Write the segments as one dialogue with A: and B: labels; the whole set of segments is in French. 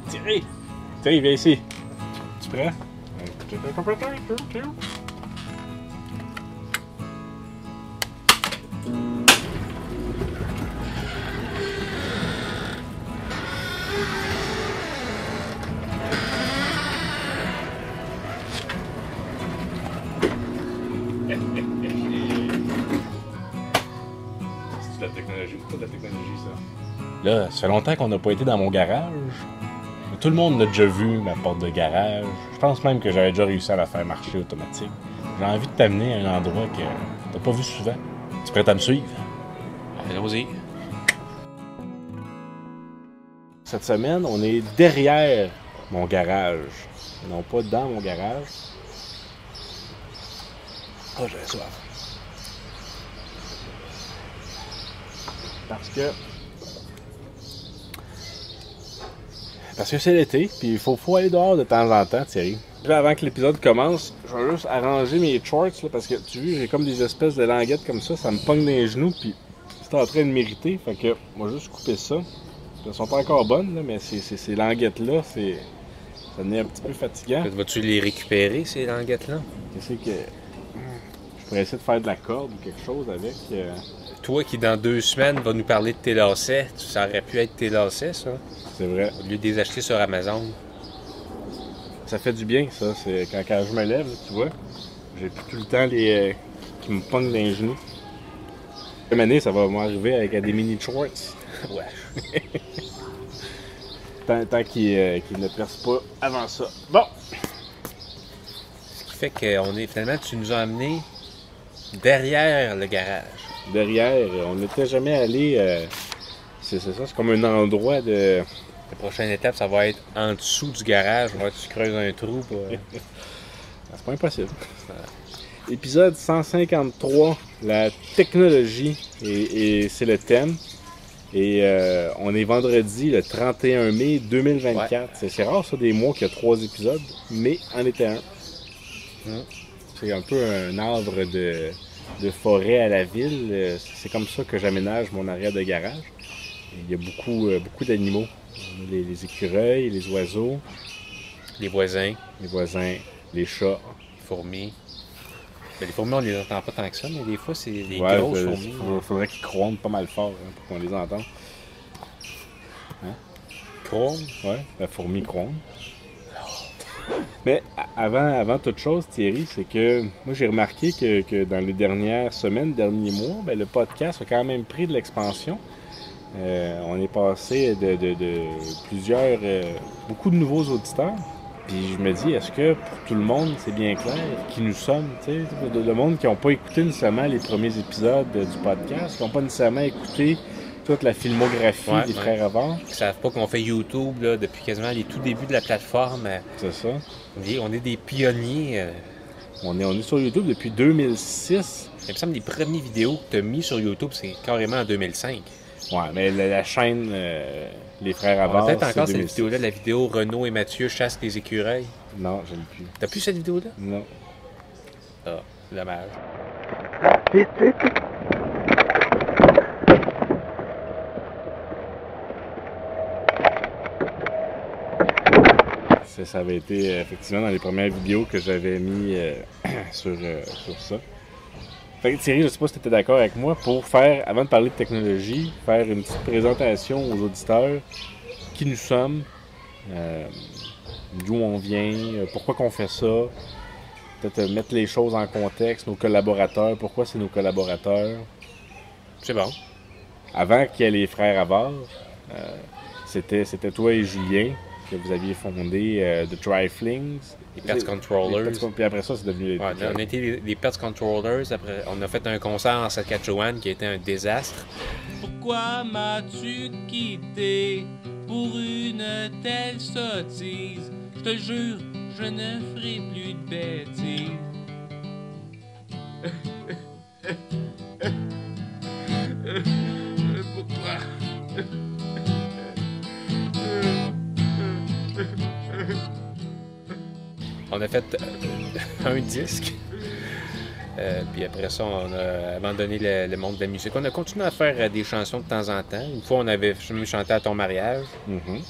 A: Thierry! Thierry, viens ici. Tu prêt? C'est de la technologie ou pas de la technologie, ça? Là, ça fait longtemps qu'on n'a pas été dans mon garage. Tout le monde a déjà vu ma porte de garage. Je pense même que j'avais déjà réussi à la faire marcher automatique. J'ai envie de t'amener à un endroit que t'as pas vu souvent. Tu es prêt à me suivre?
B: Allons-y.
A: Cette semaine, on est derrière mon garage. Non pas dans mon garage. Oh, j'avais soif. Parce que c'est l'été, puis il faut aller dehors de temps en temps, Thierry. Là, avant que l'épisode commence, je vais juste arranger mes shorts, là, parce que tu vois, j'ai comme des espèces de languettes comme ça me pogne dans les genoux, puis c'est en train de m'irriter. Fait que, moi, juste couper ça. Elles sont pas encore bonnes, là, mais ces languettes-là, ça devient un petit peu fatigant.
B: Vas-tu les récupérer, ces languettes-là?
A: Qu'est-ce que... Je pourrais essayer de faire de la corde ou quelque chose avec.
B: Toi qui, dans 2 semaines, vas nous parler de tes lacets, ça aurait pu être tes lacets, ça?
A: C'est vrai.
B: Au lieu de les acheter sur Amazon.
A: Ça fait du bien, ça. C'est quand je me lève, là, tu vois, j'ai plus tout le temps les qui me pognent dans les genoux. Cette année, ça va m'arriver avec des mini shorts.
B: Ouais.
A: Tant qu'ils ne percent pas avant ça. Bon!
B: Ce qui fait qu'on est, finalement, tu nous as amenés derrière le garage.
A: Derrière, on n'était jamais allé. C'est ça, c'est comme un endroit de.
B: La prochaine étape, ça va être en dessous du garage. On va tu creuses un trou.
A: C'est pas impossible. Épisode 153, la technologie, et c'est le thème. Et on est vendredi, le 31 mai 2024. Ouais. C'est rare, ça, des mois qu'il y a 3 épisodes, mais en était un. C'est un peu un arbre de forêt à la ville. C'est comme ça que j'aménage mon arrière de garage. Il y a beaucoup d'animaux. Les écureuils, les oiseaux.
B: Les voisins.
A: Les chats.
B: Les fourmis. Ben, les fourmis, on les entend pas tant que ça, mais des fois, c'est des grosses fourmis.
A: Il faudrait qu'ils crônent pas mal fort pour qu'on les entende. Hein?
B: Crône?
A: Ouais, la fourmi crône. Mais avant toute chose, Thierry, c'est que moi j'ai remarqué que dans les dernières semaines, derniers mois, ben, le podcast a quand même pris de l'expansion. On est passé de plusieurs, beaucoup de nouveaux auditeurs. Puis je me dis, est-ce que pour tout le monde, c'est bien clair qui nous sommes, tu sais, le monde qui n'ont pas écouté nécessairement les premiers épisodes du podcast, qui n'ont pas nécessairement écouté toute la filmographie des Frères Avars.
B: Ils ne savent pas qu'on fait YouTube là, depuis quasiment les tout débuts de la plateforme.
A: C'est ça.
B: On est des pionniers.
A: On est sur YouTube depuis 2006.
B: Il me semble que les premières vidéos que tu as mis sur YouTube, c'est carrément en 2005.
A: Ouais, mais la chaîne Les Frères Avars,
B: on a peut-être encore cette vidéo-là, la vidéo Renaud et Mathieu chassent les écureuils.
A: Non, je l'ai plus.
B: T'as plus cette vidéo-là?
A: Non.
B: Ah, dommage.
A: Ça avait été effectivement dans les premières vidéos que j'avais mis sur ça. Fait que Thierry, je sais pas si tu étais d'accord avec moi, pour faire, avant de parler de technologie, faire une petite présentation aux auditeurs, qui nous sommes, d'où on vient, pourquoi qu'on fait ça, peut-être mettre les choses en contexte, nos collaborateurs, pourquoi c'est nos collaborateurs.
B: C'est bon.
A: Avant qu'il y ait les Frères Avars, c'était toi et Julien que vous aviez fondé The Triflings.
B: Les Pets Controllers.
A: Puis après ça, c'est devenu les
B: on a été les Pets Controllers. Après, on a fait un concert en Saskatchewan qui a été un désastre. Pourquoi m'as-tu quitté pour une telle sottise? Je te jure, je ne ferai plus de bêtises. Pourquoi? On a fait un disque, puis après ça, on a abandonné le monde de la musique. On a continué à faire des chansons de temps en temps. Une fois, on avait chanté à ton mariage.
A: Mm-hmm.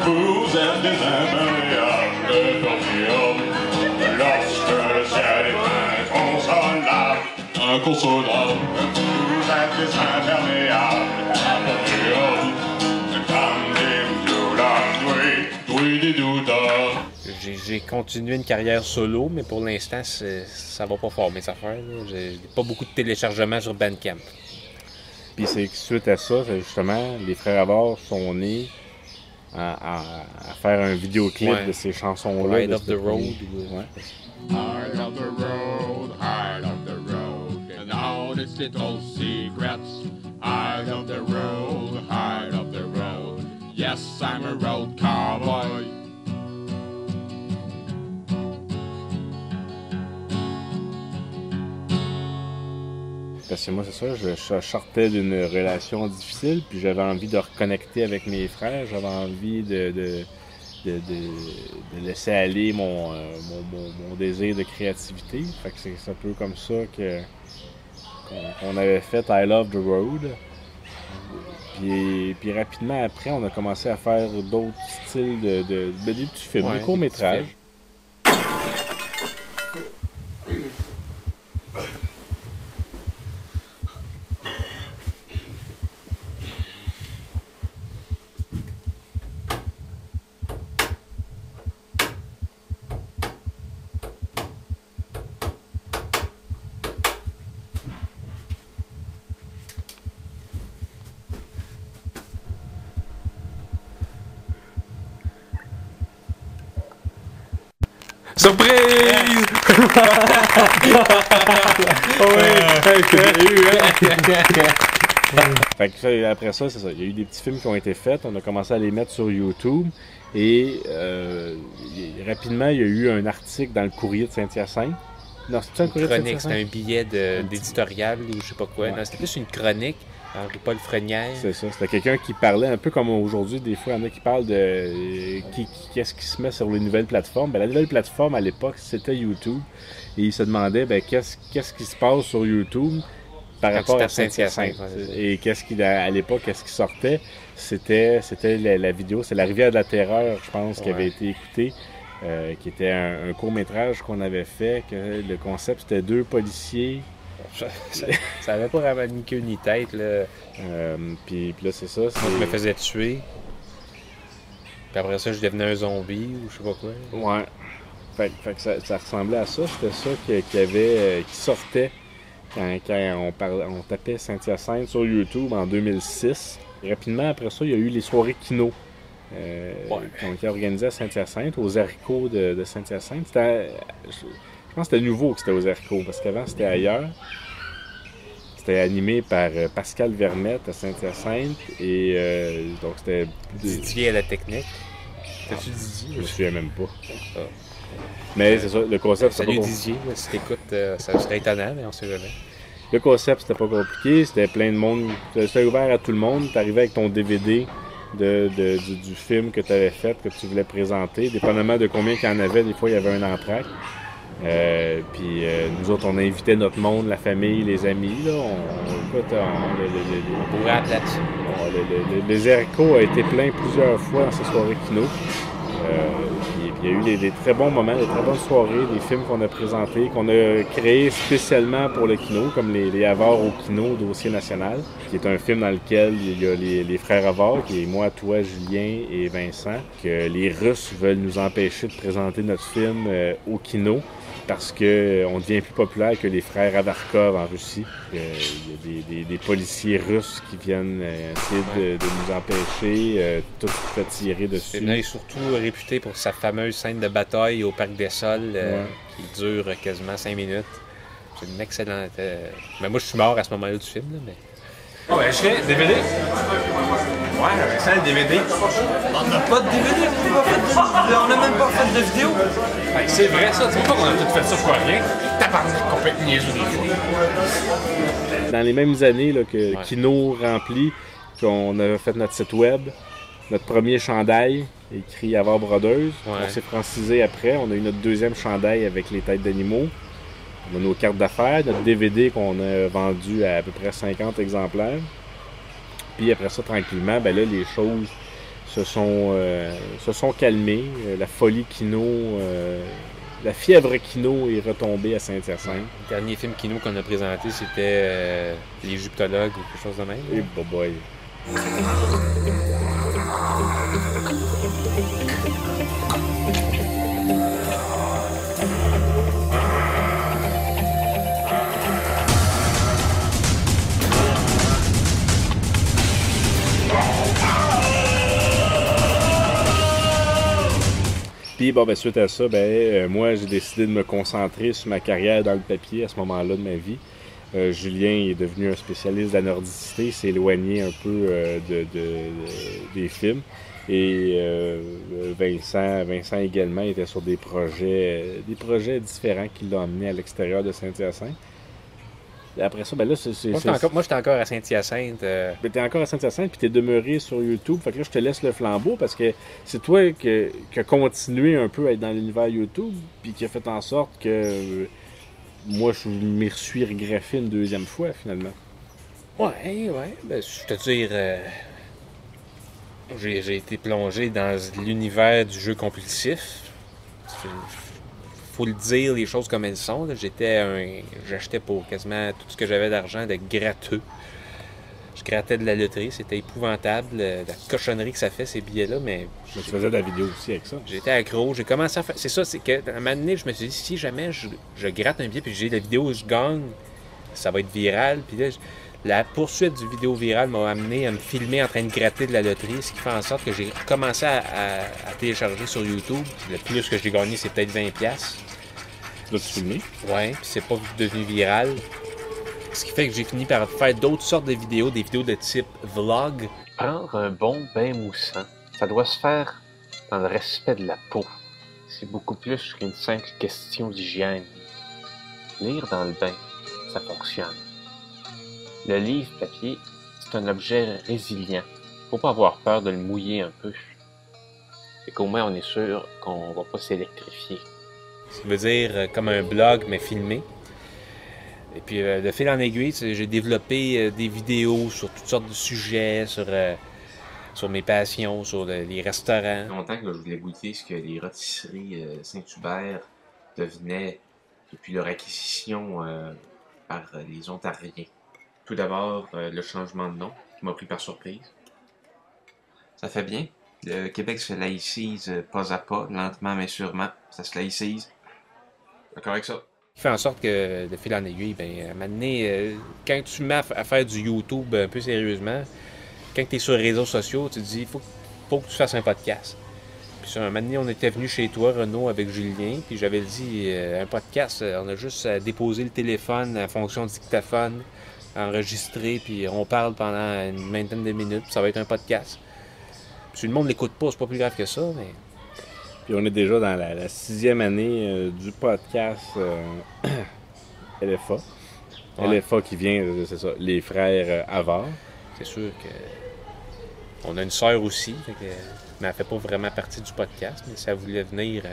C: Vous êtes des imperméables d'ornium, lorsque le ciel est inconsolable, inconsolable. Vous êtes des imperméables d'ornium, comme des doulas, des doudas.
B: J'ai continué une carrière solo, mais pour l'instant, ça va pas fort mes affaires. J'ai pas beaucoup de téléchargements sur Bandcamp.
A: Puis c'est suite à ça, justement, les frères Avars sont nés à faire un vidéoclip de ces chansons-là.
B: Ride of the Road.
A: Ouais.
C: Hide of the road, hide of the road, and all its little secrets. Hide of the road, hide of the road. Yes, I'm a road cowboy.
A: Parce que moi, c'est ça, je sortais d'une relation difficile, puis j'avais envie de reconnecter avec mes frères, j'avais envie de laisser aller mon désir de créativité. Fait que c'est un peu comme ça qu'on avait fait I Love the Road. Puis rapidement après, on a commencé à faire d'autres styles des petits films, des courts-métrages.
B: Surprise!
A: Fait que ça, après ça, c'est ça. Il y a eu des petits films qui ont été faits. On a commencé à les mettre sur YouTube. Et rapidement, il y a eu un article dans le Courrier de Saint-Hyacinthe. Non, c'était un Courrier de
B: Chronique,
A: Saint-Hyacinthe?
B: c'était un billet d'éditorial ou je sais pas quoi.
A: Ouais.
B: Non, c'était plus une chronique. Henri-Paul Frenière.
A: C'est ça. C'était quelqu'un qui parlait un peu comme aujourd'hui. Des fois, il y en a qui parlent de qu'est-ce qui se met sur les nouvelles plateformes. Ben, la nouvelle plateforme, à l'époque, c'était YouTube. Et il se demandait qu'est-ce qui se passe sur YouTube par rapport à Saint-Hyacinthe. Et à l'époque, qu'est-ce qui sortait? C'était la vidéo, c'est La Rivière de la Terreur, je pense, qui avait été écoutée, qui était un court-métrage qu'on avait fait, que le concept, c'était deux policiers.
B: Ça avait pas vraiment ni queue ni tête, là.
A: Puis là, c'est ça.
B: Moi, je me faisais tuer. Puis après ça, je devenais un zombie ou je sais pas quoi.
A: Ouais. Fait que ça ressemblait à ça. C'était ça qui sortait quand on tapait Saint-Hyacinthe sur YouTube en 2006. Et rapidement, après ça, il y a eu les soirées Kino qui ont été organisées à Saint-Hyacinthe, aux haricots de Saint-Hyacinthe. Je pense que c'était nouveau que c'était aux haricots, parce qu'avant, c'était ailleurs. C'était animé par Pascal Vermette à Saint-Hyacinthe. Et donc, c'était...
B: Didier à la technique. T'as-tu Didier?
A: Je me souviens même pas. Ah. Mais c'est ça, le concept, c'était
B: salut
A: pas
B: Didier, si t'écoutes, ça serait étonnant, mais on sait jamais.
A: Le concept, c'était pas compliqué, c'était plein de monde, c'était ouvert à tout le monde. T'arrivais avec ton DVD du film que tu avais fait, que tu voulais présenter, dépendamment de combien qu'il y en avait, des fois il y avait un entracte. Puis nous autres, on invitait notre monde, la famille, les amis. Là, les haricots a été plein plusieurs fois dans ces soirées Kino. Puis il y a eu des très bons moments, des très bonnes soirées, des films qu'on a présentés, qu'on a créés spécialement pour le Kino, comme les Avars au Kino, Dossier national, qui est un film dans lequel il y a les frères Avars, qui est moi, toi, Julien et Vincent, que les Russes veulent nous empêcher de présenter notre film au Kino, parce qu'on devient plus populaire que les frères Avarkov en Russie. Il y a des policiers russes qui viennent essayer de nous empêcher, tout fait tirer dessus.
B: Il est surtout réputé pour sa fameuse scène de bataille au Parc des Sols, qui dure quasiment 5 minutes. C'est une excellente... Mais moi, je suis mort à ce moment-là du film, là, mais...
D: Oh, ben, je fais DVD. Ouais, ça, le DVD. On n'a pas de DVD, on n'a même pas fait de vidéo.
E: Hey, c'est vrai ça, tu vois pas qu'on a tout fait ça pour rien? T'as parlé complètement niaiseux des fois.
A: Dans les mêmes années là, que Kino remplit, qu'on a fait notre site web, notre premier chandail, écrit Avar Brothers. On s'est francisé après, on a eu notre deuxième chandail avec les têtes d'animaux. On a nos cartes d'affaires, notre DVD qu'on a vendu à peu près 50 exemplaires. Puis après ça, tranquillement, ben là, les choses se sont calmées. La folie Kino, la fièvre Kino est retombée à Saint-Hyacinthe.
B: Le dernier film Kino qu'on a présenté, c'était Les Égyptologues ou quelque chose de même.
A: Et boy. Puis, bon, ben, suite à ça, moi, j'ai décidé de me concentrer sur ma carrière dans le papier à ce moment-là de ma vie. Julien est devenu un spécialiste de la nordicité, s'est éloigné un peu des films. Et Vincent également était sur des projets différents qui l'ont amené à l'extérieur de Saint-Hyacinthe. Et après ça, ben là,
B: Moi, j'étais encore à Saint-Hyacinthe.
A: Ben, t'es encore à Saint-Hyacinthe, puis t'es demeuré sur YouTube. Fait que là, je te laisse le flambeau parce que c'est toi qui a continué un peu à être dans l'univers YouTube, puis qui a fait en sorte que moi, je m'y suis regreffé une deuxième fois, finalement.
B: Ouais. Ben, je te dire, j'ai été plongé dans l'univers du jeu compulsif. Faut le dire, les choses comme elles sont. J'achetais pour quasiment tout ce que j'avais d'argent de gratteux. Je grattais de la loterie, c'était épouvantable, la cochonnerie que ça fait, ces billets-là, mais...
A: Tu faisais de la vidéo aussi avec ça.
B: J'étais accro, j'ai commencé à faire... C'est ça, c'est qu'à un moment donné, je me suis dit, si jamais je gratte un billet, puis j'ai la vidéo où je gagne, ça va être viral, puis là, la poursuite du vidéo viral m'a amené à me filmer en train de gratter de la loterie, ce qui fait en sorte que j'ai commencé à télécharger sur YouTube. Le plus que j'ai gagné, c'est peut-être 20$.
A: Tu l'as filmé?
B: Ouais, puis c'est pas devenu viral. Ce qui fait que j'ai fini par faire d'autres sortes de vidéos, des vidéos de type vlog.
F: Prendre un bon bain moussant, ça doit se faire dans le respect de la peau. C'est beaucoup plus qu'une simple question d'hygiène. Lire dans le bain, ça fonctionne. Le livre papier, c'est un objet résilient. Faut pas avoir peur de le mouiller un peu. Et qu'au moins on est sûr qu'on va pas s'électrifier.
B: Ça veut dire comme un blog, mais filmé. Et puis, de fil en aiguille, j'ai développé des vidéos sur toutes sortes de sujets, sur mes passions, sur les restaurants.
F: Longtemps que je voulais goûter ce que les rôtisseries Saint-Hubert devenaient depuis leur acquisition par les Ontariens. Tout d'abord, le changement de nom qui m'a pris par surprise. Ça fait bien. Le Québec se laïcise pas à pas, lentement mais sûrement. Ça se laïcise. D'accord avec ça?
B: Qui fait en sorte que, de fil en aiguille, à un moment donné, quand tu mets à faire du YouTube un peu sérieusement, quand tu es sur les réseaux sociaux, tu te dis, il faut que tu fasses un podcast. Puis sur un moment donné, on était venu chez toi, Renaud, avec Julien, puis j'avais dit, un podcast, on a juste à déposer le téléphone en fonction du dictaphone, enregistrer, puis on parle pendant une vingtaine de minutes, puis ça va être un podcast. Puis si le monde l'écoute pas, c'est pas plus grave que ça, mais...
A: Puis on est déjà dans la 6e année du podcast LFA.
B: Ouais.
A: LFA qui vient, c'est ça, les frères Havard.
B: C'est sûr que on a une sœur aussi, mais elle fait pas vraiment partie du podcast, mais si elle voulait venir...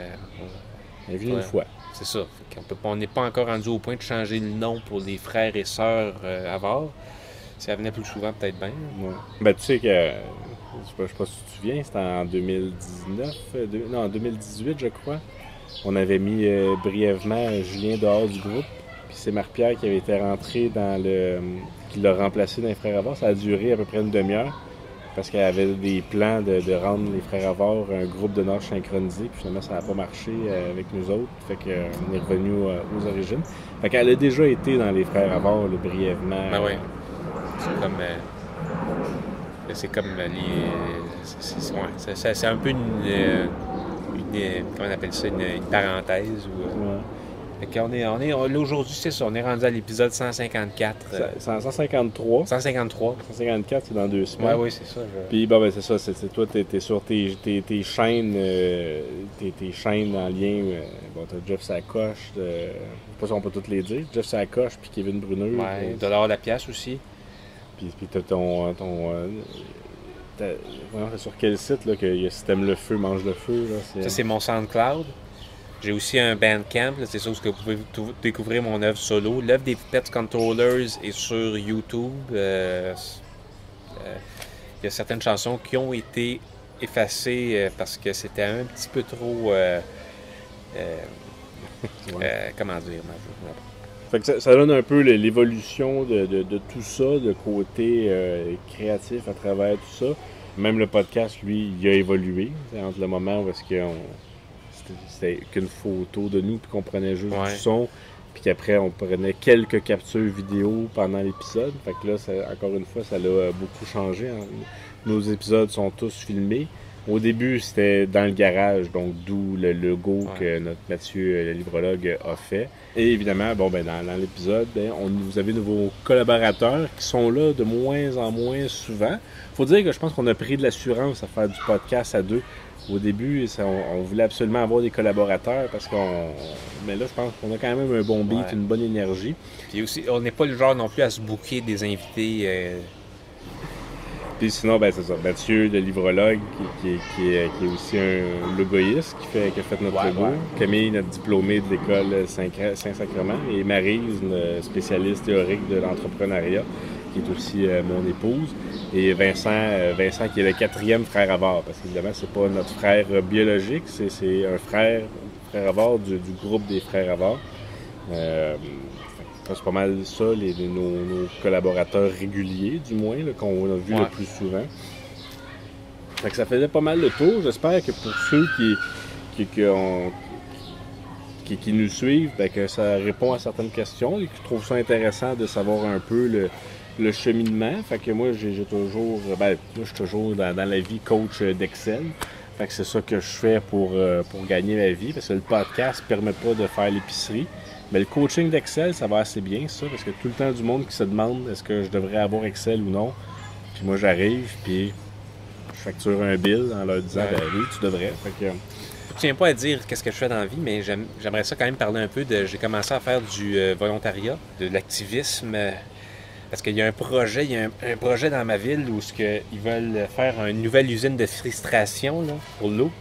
A: Elle vient une fois.
B: C'est ça. On n'est pas encore rendu au point de changer le nom pour les frères et sœurs Havard. Si elle venait plus souvent, peut-être bien.
A: Ouais. Ben, tu sais que, je sais pas si tu te souviens, c'était en 2019, en 2018, je crois. On avait mis brièvement Julien dehors du groupe. Puis c'est Marie-Pierre qui avait été rentrée qui l'a remplacé dans les frères Havard. Ça a duré à peu près une demi-heure. Parce qu'elle avait des plans de rendre les frères Havard un groupe de nord synchronisé. Puis finalement, ça n'a pas marché avec nous autres. Fait qu'on est revenu aux origines. Fait qu'elle a déjà été dans les frères Havard, brièvement.
B: Ben oui. C'est comme c'est un peu une comment on appelle ça, une parenthèse. Fait qu'on là, aujourd'hui, c'est ça, on est rendu à l'épisode 154.
A: 153.
B: 153.
A: 154, c'est dans 2 semaines.
B: Oui, c'est ça.
A: Puis, c'est ça, c'est toi, t'es sur tes chaînes, tes chaînes en lien. T'as Jeff Sacoche, je sais pas si on peut toutes les dire. Jeff Sacoche, puis Kevin Bruneux.
B: Ouais, $1 la pièce aussi.
A: Puis t'as c'est sur quel site là, que si t'aimes le feu, mange le feu? Là,
B: ça, c'est mon SoundCloud. J'ai aussi un Bandcamp, là, c'est ça où vous pouvez découvrir mon œuvre solo. L'œuvre des Pet Controllers est sur YouTube. Il y a certaines chansons qui ont été effacées parce que c'était un petit peu trop... comment dire?
A: Fait que ça donne un peu l'évolution de tout ça, de côté créatif à travers tout ça. Même le podcast, lui, il a évolué entre le moment où c'était qu'une photo de nous, puis qu'on prenait juste du son, puis qu'après on prenait quelques captures vidéo pendant l'épisode. Fait que là, encore une fois, ça l'a beaucoup changé. Hein. Nos épisodes sont tous filmés. Au début, c'était dans le garage, donc d'où le logo que notre Mathieu, le livrologue, a fait. Et évidemment, dans l'épisode, vous avez de vos collaborateurs qui sont là de moins en moins souvent. Faut dire que je pense qu'on a pris de l'assurance à faire du podcast à deux. Au début, on voulait absolument avoir des collaborateurs mais là, je pense qu'on a quand même un bon beat, une bonne énergie.
B: Puis aussi, on n'est pas le genre non plus à se booker des invités...
A: Puis sinon, c'est ça. Mathieu, le livrologue, qui est aussi un logoïste, qui a fait notre logo. Camille, notre diplômée de l'école Saint-Sacrement. Et Maryse, une spécialiste théorique de l'entrepreneuriat, qui est aussi mon épouse. Et Vincent, qui est le 4e frère avare. Parce qu'évidemment, c'est pas notre frère biologique, c'est un frère avare du groupe des frères avares. C'est pas mal ça, nos collaborateurs réguliers, du moins, là, qu'on a vu le plus souvent. Fait que ça faisait pas mal le tour. J'espère que pour ceux qui nous suivent, que ça répond à certaines questions et qui trouvent ça intéressant de savoir un peu le cheminement. Fait que moi, je suis toujours dans la vie coach d'Excel. Fait que c'est ça que je fais pour gagner ma vie, parce que le podcast ne permet pas de faire l'épicerie. Mais le coaching d'Excel, ça va assez bien, ça, parce que tout le temps du monde qui se demande est-ce que je devrais avoir Excel ou non. Puis moi, j'arrive, puis je facture un bill en leur disant oui, tu devrais. Fait que...
B: Je tiens pas à dire qu'est-ce que je fais dans la vie, mais j'aimerais ça quand même parler un peu de... J'ai commencé à faire du volontariat, de l'activisme, parce qu'il y a un projet, dans ma ville où ils veulent faire une nouvelle usine de filtration là, pour l'eau.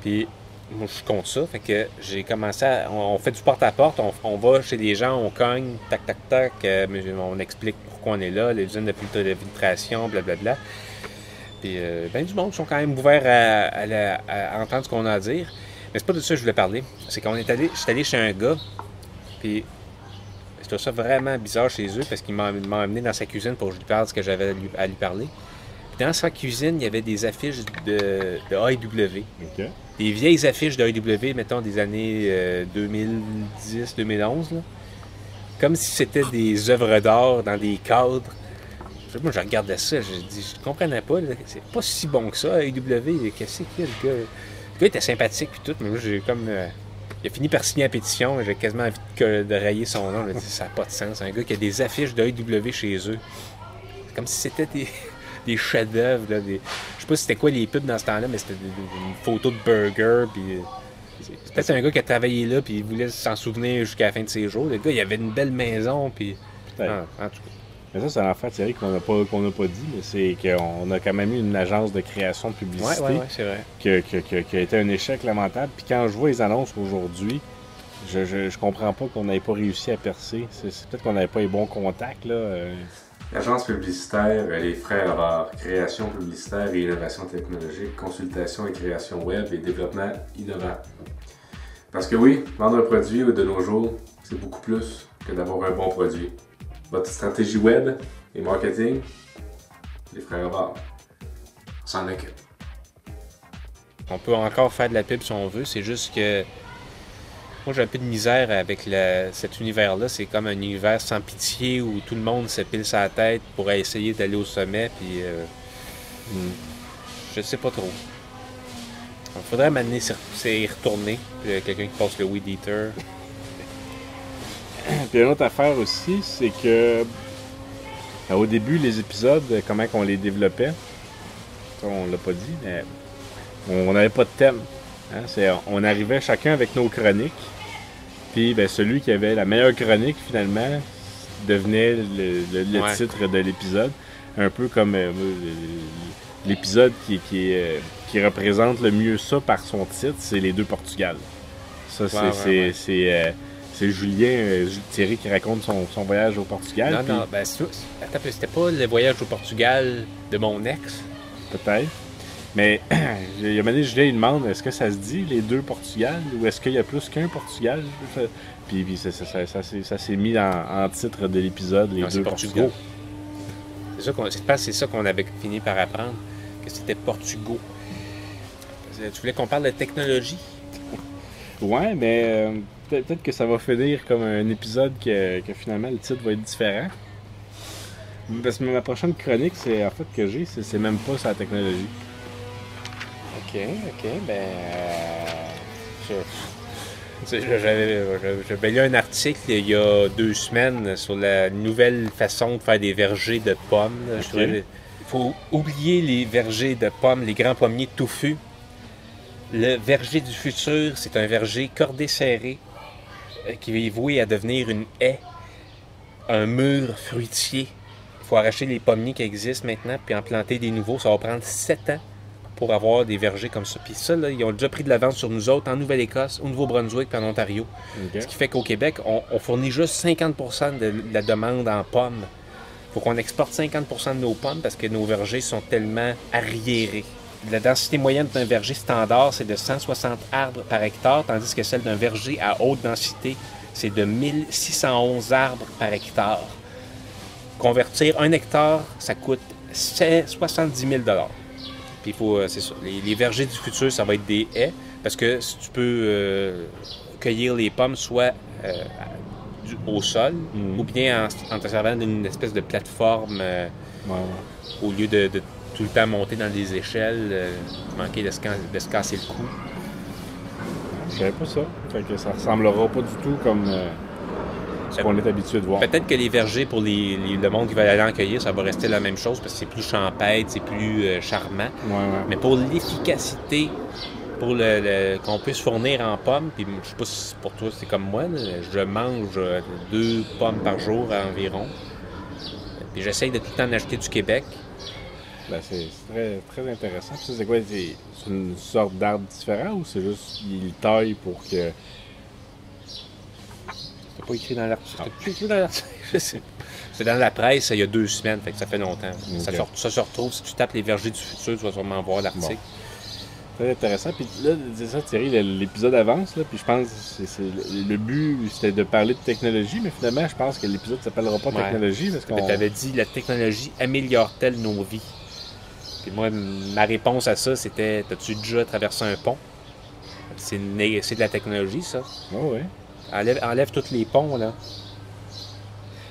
B: Puis moi, je suis contre ça. Fait que j'ai commencé on fait du porte-à-porte, on va chez les gens, on cogne, tac, tac, tac, on explique pourquoi on est là, les usines de filtration, blablabla. Puis, du monde sont quand même ouverts à entendre ce qu'on a à dire. Mais c'est pas de ça que je voulais parler. C'est qu'on je suis allé chez un gars, puis je trouve ça vraiment bizarre chez eux, parce qu'il m'a amené dans sa cuisine pour que je lui parle de ce que j'avais à lui parler. Puis dans sa cuisine, il y avait des affiches de AEW.
A: OK.
B: Des vieilles affiches de AEW, mettons, des années 2010-2011, là. Comme si c'était des œuvres d'art dans des cadres. Moi, je regardais ça, je comprenais pas. Là, c'est pas si bon que ça, AEW. Qu'est-ce qu'il y a, le gars? Le gars était sympathique et tout, mais moi, j'ai comme... il a fini par signer la pétition, j'ai quasiment envie de rayer son nom. Là. Ça n'a pas de sens. Un gars qui a des affiches d'AEW chez eux. C'est comme si c'était des chefs-d'œuvre. Je sais pas si c'était quoi les pubs dans ce temps-là, mais c'était une photo de burger. Puis c'est peut-être un gars qui a travaillé là, puis il voulait s'en souvenir jusqu'à la fin de ses jours. Le gars, il avait une belle maison, puis... En tout cas.
A: Mais ça, c'est l'affaire, Thierry, qu'on n'a pas dit, mais c'est qu'on a quand même eu une agence de création de publicité
B: c'est vrai.
A: Qui a été un échec lamentable. Puis quand je vois les annonces aujourd'hui, je comprends pas qu'on n'ait pas réussi à percer. C'est peut-être qu'on n'avait pas les bons contacts, là.
G: L'agence publicitaire, les frères Avare, création publicitaire et innovation technologique, consultation et création web et développement innovant. Parce que oui, vendre un produit de nos jours, c'est beaucoup plus que d'avoir un bon produit. Votre stratégie web et marketing, les frères Avare, on s'en occupe.
B: On peut encore faire de la pub si on veut, c'est juste que moi j'ai un peu de misère avec cet univers-là. C'est comme un univers sans pitié où tout le monde se pile sa tête pour essayer d'aller au sommet, puis je sais pas trop. Il faudrait m'amener y retourner, quelqu'un qui passe le Weed Eater.
A: Puis une autre affaire aussi, c'est que au début, les épisodes, comment on les développait, ça, on l'a pas dit, mais on n'avait pas de thème. Hein? On arrivait chacun avec nos chroniques, puis celui qui avait la meilleure chronique, finalement, devenait le titre de l'épisode. Un peu comme l'épisode qui représente le mieux ça par son titre, c'est Les Deux Portugal. Ça, c'est c'est Julien Thierry qui raconte son voyage au Portugal.
B: Non,
A: puis
B: non, ben attends, c'était pas le voyage au Portugal de mon ex.
A: peut-être. Mais il y a un moment donné, Julien il demande est-ce que ça se dit les deux Portugal ou est-ce qu'il y a plus qu'un Portugal? Puis ça s'est mis en titre de l'épisode, les
B: Non,
A: deux
B: c'est
A: Portugal.
B: Portugal. C'est ça qu'on avait fini par apprendre, que c'était Portugal. Tu voulais qu'on parle de technologie?
A: Ouais, mais peut-être que ça va finir comme un épisode que finalement le titre va être différent. Parce que ma prochaine chronique, c'est en fait que c'est même pas sur la technologie.
B: OK, ben... J'avais lu un article il y a 2 semaines sur la nouvelle façon de faire des vergers de pommes. Il faut oublier les vergers de pommes, les grands pommiers touffus. Le verger du futur, c'est un verger cordé serré qui est voué à devenir une haie, un mur fruitier. Il faut arracher les pommiers qui existent maintenant puis en planter des nouveaux. Ça va prendre 7 ans pour avoir des vergers comme ça. Puis ça, là, ils ont déjà pris de l'avance sur nous autres en Nouvelle-Écosse, au Nouveau-Brunswick et en Ontario.
A: Okay.
B: Ce qui fait qu'au Québec, on fournit juste 50% de la demande en pommes. Il faut qu'on exporte 50% de nos pommes parce que nos vergers sont tellement arriérés. La densité moyenne d'un verger standard, c'est de 160 arbres par hectare, tandis que celle d'un verger à haute densité, c'est de 1611 arbres par hectare. Convertir 1 hectare, ça coûte 70 000 $. Puis il faut, c'est ça, les vergers du futur, ça va être des haies, parce que si tu peux cueillir les pommes soit au sol, ou bien en te servant d'une espèce de plateforme, au lieu de tout le temps monter dans des échelles, manquer de se casser le cou.
A: Je savais pas ça. Fait que ça ressemblera pas du tout comme ce qu'on est habitué de voir.
B: Peut-être que les vergers, pour le monde qui va aller en cueillir, ça va rester la même chose parce que c'est plus champêtre, c'est plus charmant.
A: Ouais.
B: Mais pour l'efficacité, pour qu'on puisse fournir en pommes, puis je sais pas si pour toi c'est comme moi, là, je mange 2 pommes par jour environ. Puis j'essaye de tout le temps en acheter du Québec.
A: Ben, c'est très, très intéressant. Puis ça, c'est quoi? C'est une sorte d'arbre différent ou c'est juste qu'il taille pour que...
B: C'est pas écrit dans l'article. C'est écrit dans l'article. C'est dans la presse il y a 2 semaines, fait que ça fait longtemps.
A: Okay.
B: Ça se retrouve, si tu tapes les vergers du futur, tu vas sûrement voir l'article.
A: Bon. Très intéressant. Puis là, c'est ça, Thierry, l'épisode avance, là, puis je pense que le but, c'était de parler de technologie, mais finalement, je pense que l'épisode ne s'appellera pas technologie. Parce qu'on...
B: Tu avais dit, la technologie améliore-t-elle nos vies? Puis moi, ma réponse à ça, c'était, as-tu déjà traversé un pont? C'est de la technologie, ça.
A: Oh, oui.
B: Enlève tous les ponts, là.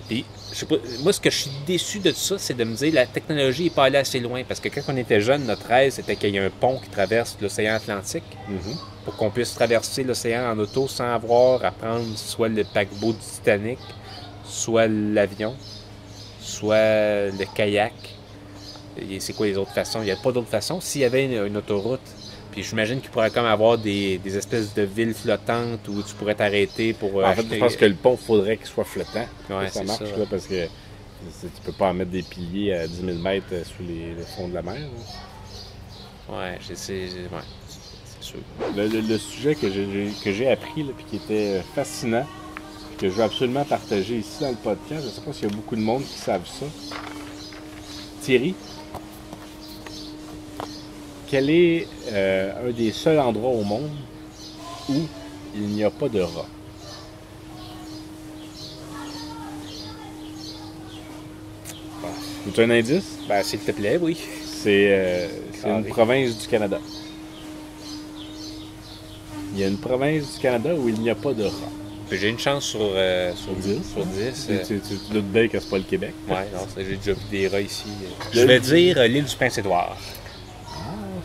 B: Puis, je sais pas, moi, ce que je suis déçu de ça, c'est de me dire la technologie n'est pas allée assez loin. Parce que quand on était jeune, notre rêve, c'était qu'il y ait un pont qui traverse l'océan Atlantique pour qu'on puisse traverser l'océan en auto sans avoir à prendre soit le paquebot du Titanic, soit l'avion, soit le kayak. Et c'est quoi les autres façons? Il n'y a pas d'autres façons. S'il y avait une autoroute, puis j'imagine qu'il pourrait comme avoir des espèces de villes flottantes où tu pourrais t'arrêter pour
A: en fait, je pense que le pont, il faudrait qu'il soit flottant.
B: Ouais,
A: ça marche, là, parce que tu peux pas en mettre des piliers à 10 000 mètres sous le fond de la mer. Là.
B: Ouais, c'est sûr.
A: Le sujet que j'ai appris, là, puis qui était fascinant, que je veux absolument partager ici dans le podcast, je ne sais pas s'il y a beaucoup de monde qui savent ça. Thierry, quel est un des seuls endroits au monde où il n'y a pas de rats? Veux-tu un indice?
B: Ben, s'il te plaît, oui.
A: C'est une province du Canada. Il y a une province du Canada où il n'y a pas de rats.
B: J'ai une chance sur 10. Sur 10.
A: Tu doutes bien que c'est pas le Québec.
B: Ouais, non, j'ai déjà vu des rats ici. Je vais dire l'île du Prince-Édouard.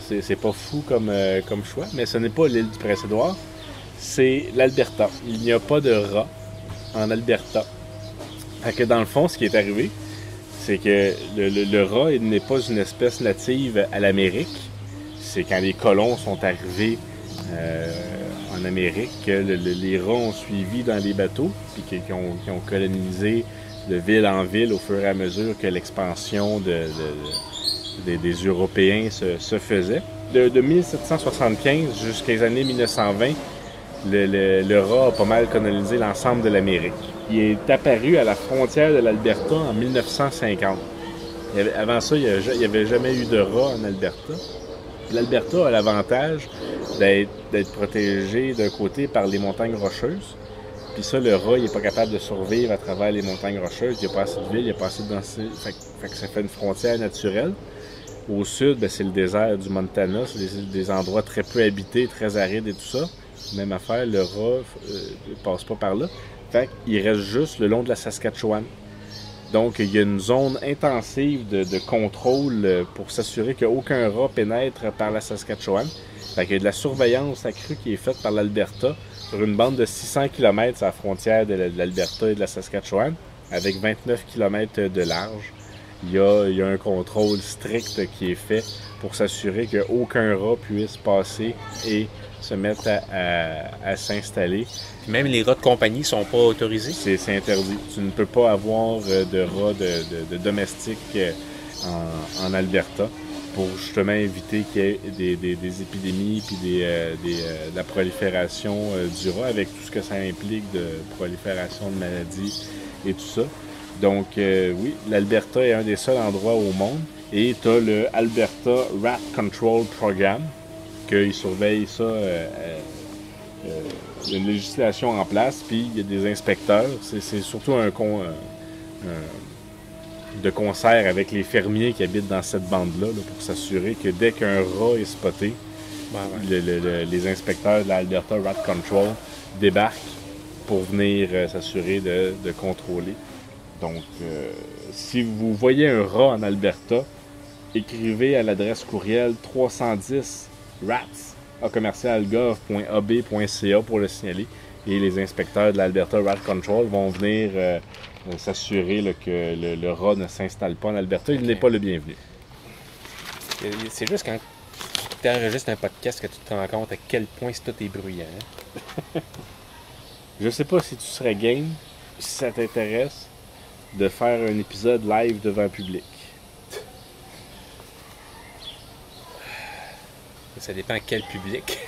A: C'est pas fou comme choix, mais ce n'est pas l'île du Prince-Édouard, c'est l'Alberta. Il n'y a pas de rats en Alberta. Fait que dans le fond, ce qui est arrivé, c'est que le rat il n'est pas une espèce native à l'Amérique. C'est quand les colons sont arrivés en Amérique que les rats ont suivi dans les bateaux puis qui ont colonisé de ville en ville au fur et à mesure que l'expansion des Européens se faisait. De 1775 jusqu'aux années 1920, le rat a pas mal colonisé l'ensemble de l'Amérique. Il est apparu à la frontière de l'Alberta en 1950. Avant ça, il n'y avait jamais eu de rat en Alberta. L'Alberta a l'avantage d'être protégé d'un côté par les montagnes rocheuses. Puis ça, le rat, il n'est pas capable de survivre à travers les montagnes rocheuses. Il n'y a pas assez de ville, il n'y a pas assez de densité. Fait que ça fait une frontière naturelle. Au sud, c'est le désert du Montana. C'est des endroits très peu habités, très arides et tout ça. Même affaire, le rat ne passe pas par là. Fait qu'il reste juste le long de la Saskatchewan. Donc, il y a une zone intensive de contrôle pour s'assurer qu'aucun rat pénètre par la Saskatchewan. Fait qu'il y a de la surveillance accrue qui est faite par l'Alberta sur une bande de 600 km à la frontière de l'Alberta et de la Saskatchewan, avec 29 km de large. Il y a un contrôle strict qui est fait pour s'assurer qu'aucun rat puisse passer et se mettre à s'installer.
B: Puis même les rats de compagnie sont pas autorisés?
A: C'est interdit. Tu ne peux pas avoir de rats de domestiques en Alberta pour justement éviter qu'il y ait des épidémies puis de la prolifération du rat avec tout ce que ça implique de prolifération de maladies et tout ça. Donc oui, l'Alberta est un des seuls endroits au monde et tu as le Alberta Rat Control Program qu'ils surveillent ça. Il y a une législation en place, puis il y a des inspecteurs. C'est surtout de concert avec les fermiers qui habitent dans cette bande-là là, pour s'assurer que dès qu'un rat est spoté, les inspecteurs de l'Alberta Rat Control débarquent pour venir s'assurer de contrôler. Donc, si vous voyez un rat en Alberta, écrivez à l'adresse courriel 310 rats@gov.ab.ca pour le signaler. Et les inspecteurs de l'Alberta Rat Control vont venir s'assurer là, que le rat ne s'installe pas en Alberta. Il n'est pas le bienvenu.
B: C'est juste quand tu enregistres un podcast que tu te rends compte à quel point tout est bruyant. Hein?
A: Je sais pas si tu serais game, si ça t'intéresse, de faire un épisode live devant le public.
B: Ça dépend quel public.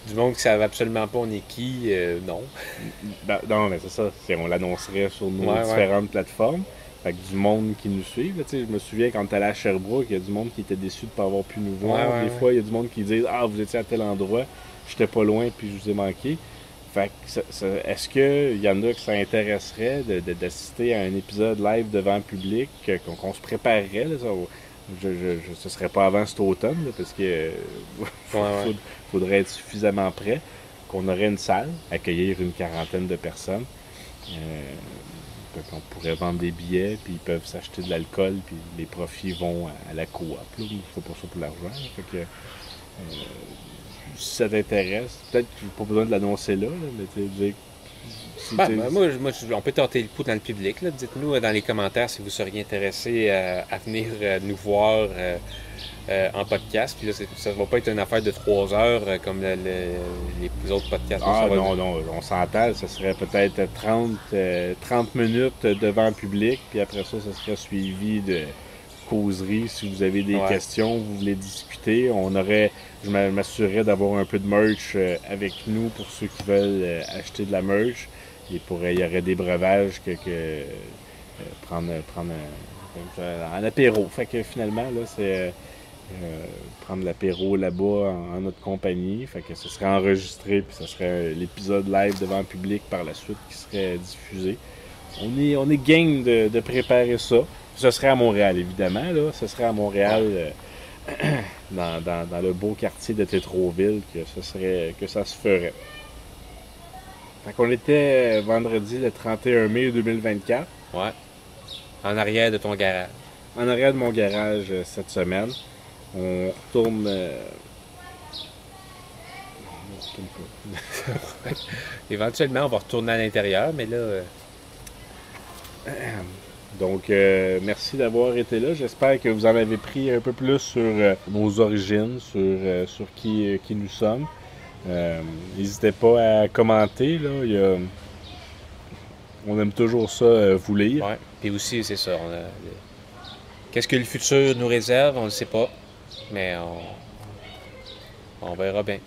B: Du monde qui ne savent absolument pas on est qui, non.
A: Ben, non, mais c'est ça. On l'annoncerait sur nos différentes plateformes. Fait que du monde qui nous suit. Là, je me souviens quand on était allé à Sherbrooke, il y a du monde qui était déçu de ne pas avoir pu nous voir. Des fois, il y a du monde qui dit « Ah, vous étiez à tel endroit, j'étais pas loin puis je vous ai manqué. » Fait que est-ce qu'il y en a qui ça intéresserait d'assister à un épisode live devant le public, qu'on se préparerait? Là, ce serait pas avant cet automne, là, parce que faudrait être suffisamment prêt, qu'on aurait une salle, accueillir une quarantaine de personnes. On pourrait vendre des billets, puis ils peuvent s'acheter de l'alcool, puis les profits vont à la coop. Là, on ne fait pas ça pour l'argent. Fait que, si ça t'intéresse, peut-être que pas besoin de l'annoncer là, mais tu sais,
B: moi, on peut tenter le pouls dans le public. Là. Dites-nous dans les commentaires si vous seriez intéressé à venir nous voir en podcast. Puis là, ça ne va pas être une affaire de 3 heures comme les autres podcasts.
A: Non, on s'entend. Ça serait peut-être 30 minutes devant le public. Puis après ça serait suivi de causerie. Si vous avez des questions, vous voulez discuter, je m'assurerais d'avoir un peu de merch avec nous pour ceux qui veulent acheter de la merch. Il y aurait des breuvages prendre en apéro. Fait que finalement, là, c'est prendre l'apéro là-bas en notre compagnie. Fait que ce serait enregistré, puis ce serait l'épisode live devant le public par la suite qui serait diffusé. On est game de préparer ça. Ce serait à Montréal, évidemment. Là. Ce serait à Montréal, dans le beau quartier de Tétroville, que ça se ferait. Fait qu'on était vendredi le 31 mai 2024.
B: Ouais. En arrière de ton garage.
A: En arrière de mon garage cette semaine. On retourne...
B: Éventuellement, on va retourner à l'intérieur, mais là...
A: Donc, merci d'avoir été là. J'espère que vous en avez pris un peu plus sur nos origines, sur qui nous sommes. N'hésitez pas à commenter. Là. On aime toujours ça, vous lire.
B: Ouais. Puis aussi, c'est ça. Qu'est-ce que le futur nous réserve? On ne le sait pas. Mais on verra bien.